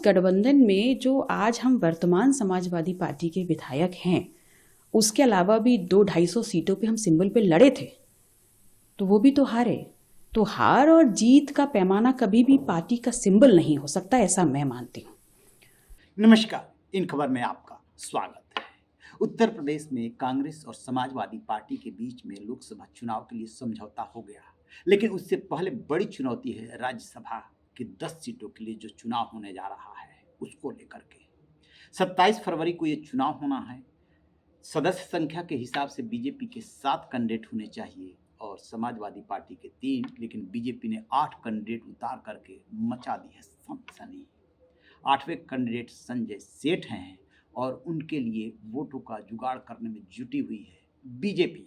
गठबंधन में जो आज हम वर्तमान समाजवादी पार्टी के विधायक हैं, उसके अलावा भी 200-250 सीटों पे हम सिंबल पे लड़े थे, तो वो भी तो हारे। तो हार और जीत का पैमाना कभी भी पार्टी का सिंबल नहीं हो सकता, ऐसा मैं मानती हूँ। नमस्कार, इन खबर में आपका स्वागत है। उत्तर प्रदेश में कांग्रेस और समाजवादी पार्टी के बीच में लोकसभा चुनाव के लिए समझौता हो गया, लेकिन उससे पहले बड़ी चुनौती है राज्यसभा की 10 सीटों के लिए जो चुनाव होने जा रहा है उसको लेकर के। 27 फरवरी को ये चुनाव होना है। सदस्य संख्या के हिसाब से बीजेपी के 7 कैंडिडेट होने चाहिए और समाजवादी पार्टी के 3, लेकिन बीजेपी ने 8 कैंडिडेट उतार करके मचा दी है सनसनी। 8वें कैंडिडेट संजय सेठ हैं और उनके लिए वोटों का जुगाड़ करने में जुटी हुई है बीजेपी।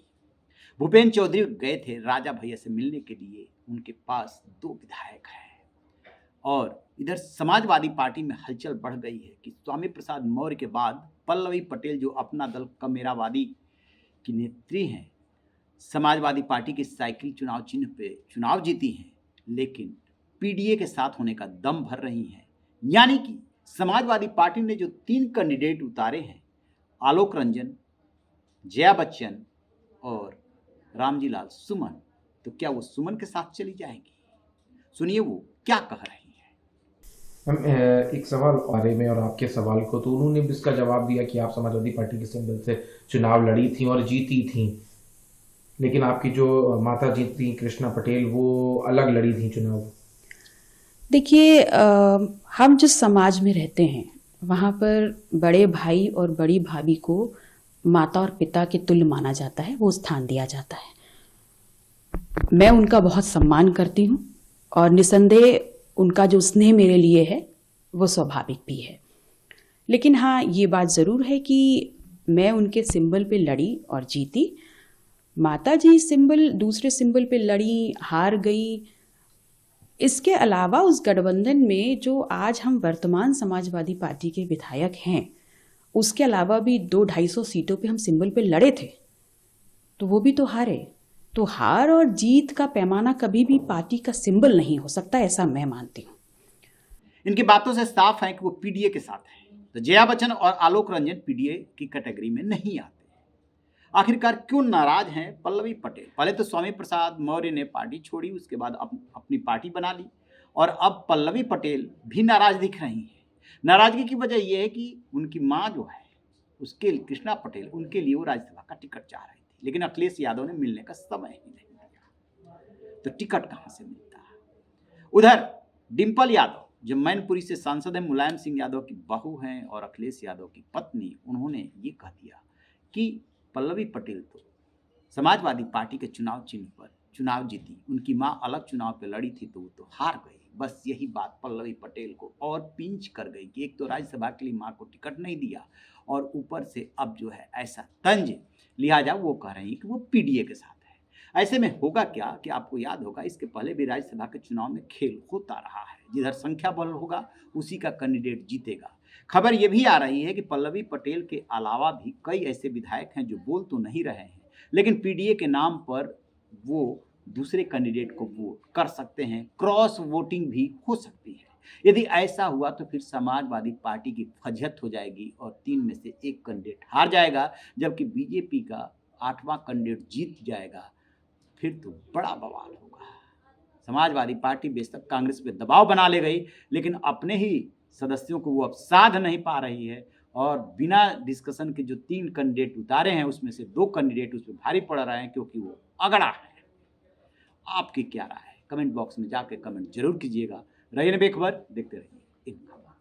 भूपेंद्र चौधरी गए थे राजा भैया से मिलने के लिए, उनके पास 2 विधायक हैं। और इधर समाजवादी पार्टी में हलचल बढ़ गई है कि स्वामी प्रसाद मौर्य के बाद पल्लवी पटेल जो अपना दल कमेरावादी की नेत्री हैं, समाजवादी पार्टी के साइकिल चुनाव चिन्ह पे चुनाव जीती हैं, लेकिन पीडीए के साथ होने का दम भर रही हैं। यानी कि समाजवादी पार्टी ने जो 3 कैंडिडेट उतारे हैं, आलोक रंजन, जया बच्चन और रामजी लाल सुमन, तो क्या वो सुमन के साथ चली जाएंगी? सुनिए वो क्या कह रही हैं। मैम, एक सवाल बारे में और आपके सवाल को तो उन्होंने भी इसका जवाब दिया कि आप समाजवादी पार्टी के सिंबल से चुनाव लड़ी थी और जीती थी, लेकिन आपकी जो माता जी थी कृष्णा पटेल वो अलग लड़ी थी चुनाव। देखिए, हम जिस समाज में रहते हैं वहाँ पर बड़े भाई और बड़ी भाभी को माता और पिता के तुल्य माना जाता है, वो स्थान दिया जाता है। मैं उनका बहुत सम्मान करती हूँ और निसंदेह उनका जो स्नेह मेरे लिए है वो स्वाभाविक भी है। लेकिन हाँ, ये बात ज़रूर है कि मैं उनके सिंबल पे लड़ी और जीती। माता जी दूसरे सिंबल पे लड़ी, हार गई। इसके अलावा उस गठबंधन में जो आज हम वर्तमान समाजवादी पार्टी के विधायक हैं, उसके अलावा भी 200-250 सीटों पे हम सिंबल पे लड़े थे, तो वो भी तो हारे। तो हार और जीत का पैमाना कभी भी पार्टी का सिंबल नहीं हो सकता, ऐसा मैं मानती हूँ। इनकी बातों से साफ है कि वो पीडीए के साथ हैं। तो जया बच्चन और आलोक रंजन पीडीए की कैटेगरी में नहीं आते। आखिरकार क्यों नाराज हैं पल्लवी पटेल? पहले तो स्वामी प्रसाद मौर्य ने पार्टी छोड़ी, उसके बाद अपनी पार्टी बना ली और अब पल्लवी पटेल भी नाराज दिख रही हैं। नाराजगी की वजह यह है कि उनकी माँ जो है उसके कृष्णा पटेल, उनके लिए वो राज्यसभा का टिकट चाह रही थी, लेकिन अखिलेश यादव ने मिलने का समय ही नहीं दिया, तो टिकट कहाँ से मिलता है। उधर डिम्पल यादव जो मैनपुरी से सांसद है, मुलायम सिंह यादव की बहू हैं और अखिलेश यादव की पत्नी, उन्होंने ये कह दिया कि पल्लवी पटेल तो समाजवादी पार्टी के चुनाव चिन्ह पर चुनाव जीती, उनकी माँ अलग चुनाव पे लड़ी थी तो वो तो हार गई। बस यही बात पल्लवी पटेल को और पिंच कर गई कि एक तो राज्यसभा के लिए माँ को टिकट नहीं दिया और ऊपर से अब जो है ऐसा तंज, लिहाजा वो कह रही कि वो पीडीए के साथ है। ऐसे में होगा क्या कि आपको याद होगा इसके पहले भी राज्यसभा के चुनाव में खेल होता रहा है, जिधर संख्या बल होगा उसी का कैंडिडेट जीतेगा। खबर ये भी आ रही है कि पल्लवी पटेल के अलावा भी कई ऐसे विधायक हैं जो बोल तो नहीं रहे हैं, लेकिन पीडीए के नाम पर वो दूसरे कैंडिडेट को वोट कर सकते हैं, क्रॉस वोटिंग भी हो सकती है। यदि ऐसा हुआ तो फिर समाजवादी पार्टी की फजहत हो जाएगी और 3 में से 1 कैंडिडेट हार जाएगा, जबकि बीजेपी का 8वां कैंडिडेट जीत जाएगा। फिर तो बड़ा बवाल होगा। समाजवादी पार्टी बेशक कांग्रेस पे दबाव बना ले गई, लेकिन अपने ही सदस्यों को वो अब साध नहीं पा रही है और बिना डिस्कशन के जो 3 कैंडिडेट उतारे हैं उसमें से 2 कैंडिडेट उस पर भारी पड़ रहे हैं क्योंकि वो अगड़ा है। आपकी क्या राय है? कमेंट बॉक्स में जाकर कमेंट जरूर कीजिएगा। रहिए बेखबर, देखते रहिए इन खबर।